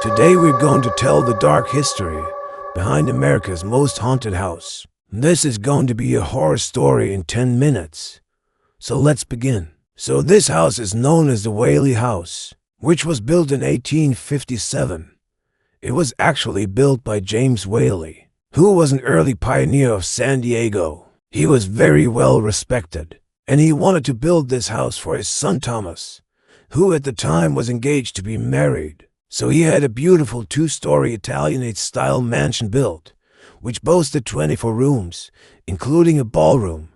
Today we're going to tell the dark history behind America's most haunted house. This is going to be a horror story in 10 minutes. So let's begin. So this house is known as the Whaley House, which was built in 1857. It was actually built by James Whaley, who was an early pioneer of San Diego. He was very well respected, and he wanted to build this house for his son Thomas, who at the time was engaged to be married. So he had a beautiful two-story Italianate-style mansion built, which boasted 24 rooms, including a ballroom,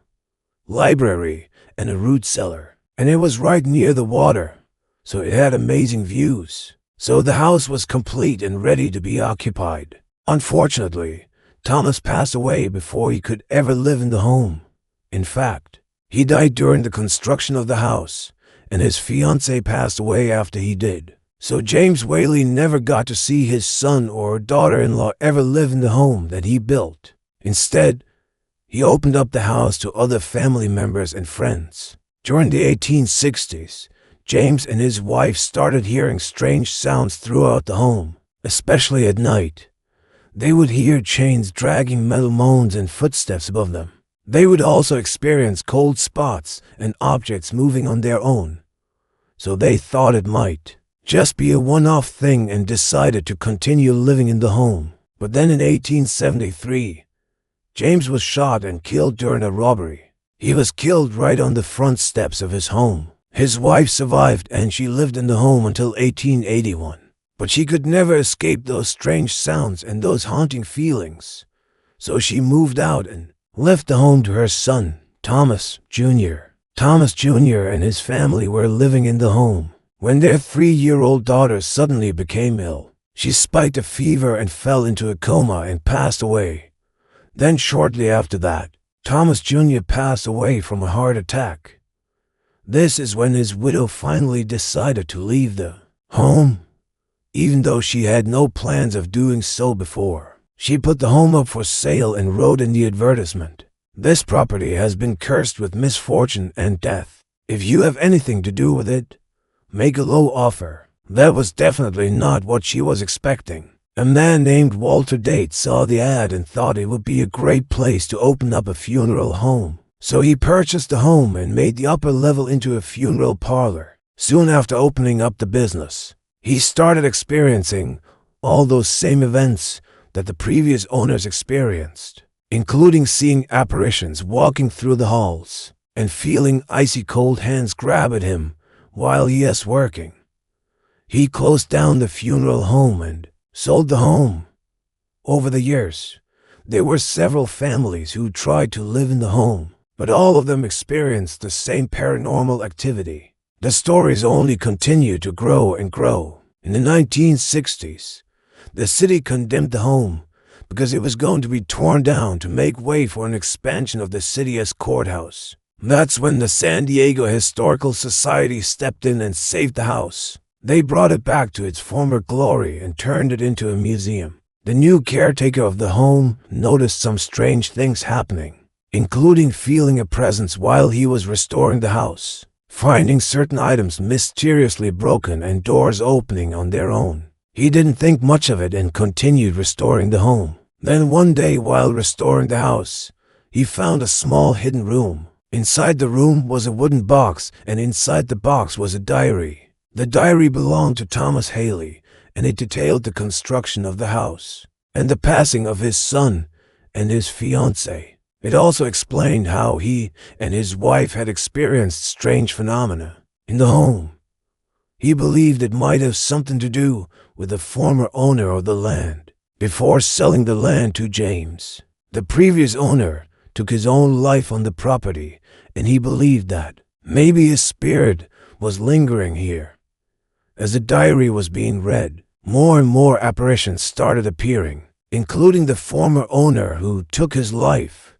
library, and a root cellar. And it was right near the water, so it had amazing views. So the house was complete and ready to be occupied. Unfortunately, Thomas passed away before he could ever live in the home. In fact, he died during the construction of the house, and his fiancée passed away after he did. So James Whaley never got to see his son or daughter-in-law ever live in the home that he built. Instead, he opened up the house to other family members and friends. During the 1860s, James and his wife started hearing strange sounds throughout the home, especially at night. They would hear chains dragging, metal moans, and footsteps above them. They would also experience cold spots and objects moving on their own. So they thought it might just be a one-off thing and decided to continue living in the home. But then in 1873, James was shot and killed during a robbery. He was killed right on the front steps of his home. His wife survived and she lived in the home until 1881. But she could never escape those strange sounds and those haunting feelings. So she moved out and left the home to her son, Thomas Jr. Thomas Jr. and his family were living in the home when their 3-year-old daughter suddenly became ill. She spiked a fever and fell into a coma and passed away. Then shortly after that, Thomas Jr. passed away from a heart attack. This is when his widow finally decided to leave the home, even though she had no plans of doing so before. She put the home up for sale and wrote in the advertisement, "This property has been cursed with misfortune and death. If you have anything to do with it, make a low offer." That was definitely not what she was expecting. A man named Walter Date saw the ad and thought it would be a great place to open up a funeral home. So he purchased the home and made the upper level into a funeral parlor. Soon after opening up the business, he started experiencing all those same events that the previous owners experienced, including seeing apparitions walking through the halls and feeling icy cold hands grab at him while he is working. He closed down the funeral home and sold the home. Over the years, there were several families who tried to live in the home, but all of them experienced the same paranormal activity. The stories only continued to grow and grow. In the 1960s, the city condemned the home because it was going to be torn down to make way for an expansion of the city's courthouse. That's when the San Diego Historical Society stepped in and saved the house. They brought it back to its former glory and turned it into a museum. The new caretaker of the home noticed some strange things happening, including feeling a presence while he was restoring the house, finding certain items mysteriously broken and doors opening on their own. He didn't think much of it and continued restoring the home. Then one day while restoring the house, he found a small hidden room. Inside the room was a wooden box, and inside the box was a diary. The diary belonged to Thomas Haley, and it detailed the construction of the house and the passing of his son and his fiancée. It also explained how he and his wife had experienced strange phenomena in the home. He believed it might have something to do with the former owner of the land. Before selling the land to James, the previous owner took his own life on the property, and he believed that maybe his spirit was lingering here. As the diary was being read, more and more apparitions started appearing, including the former owner who took his life.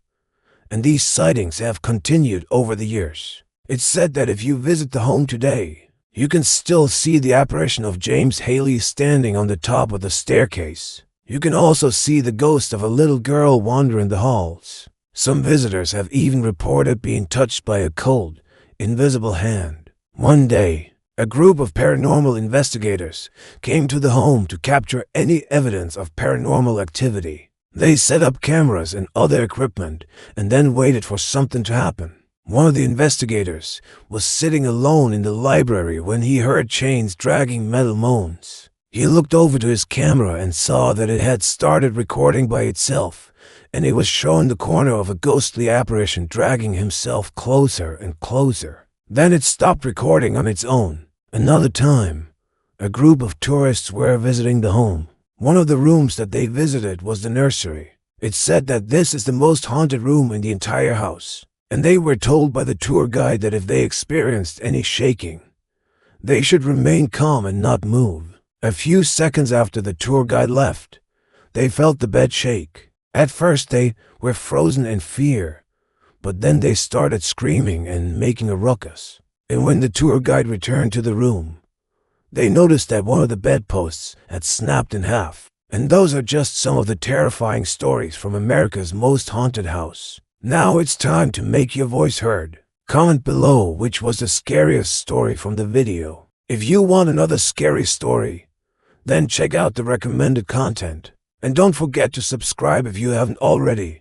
And these sightings have continued over the years. It's said that if you visit the home today, you can still see the apparition of James Haley standing on the top of the staircase. You can also see the ghost of a little girl wandering the halls. Some visitors have even reported being touched by a cold, invisible hand. One day, A group of paranormal investigators came to the home to capture any evidence of paranormal activity. They set up cameras and other equipment and then waited for something to happen. One of the investigators was sitting alone in the library when he heard chains dragging metal moans. He looked over to his camera and saw that it had started recording by itself, and it was showing the corner of a ghostly apparition dragging himself closer and closer. Then it stopped recording on its own. Another time, a group of tourists were visiting the home. One of the rooms that they visited was the nursery. It said that this is the most haunted room in the entire house, and they were told by the tour guide that if they experienced any shaking, they should remain calm and not move. A few seconds after the tour guide left, they felt the bed shake. At first they were frozen in fear, but then they started screaming and making a ruckus. And when the tour guide returned to the room, they noticed that one of the bedposts had snapped in half. And those are just some of the terrifying stories from America's most haunted house. Now it's time to make your voice heard. Comment below which was the scariest story from the video. If you want another scary story, then check out the recommended content. And don't forget to subscribe if you haven't already.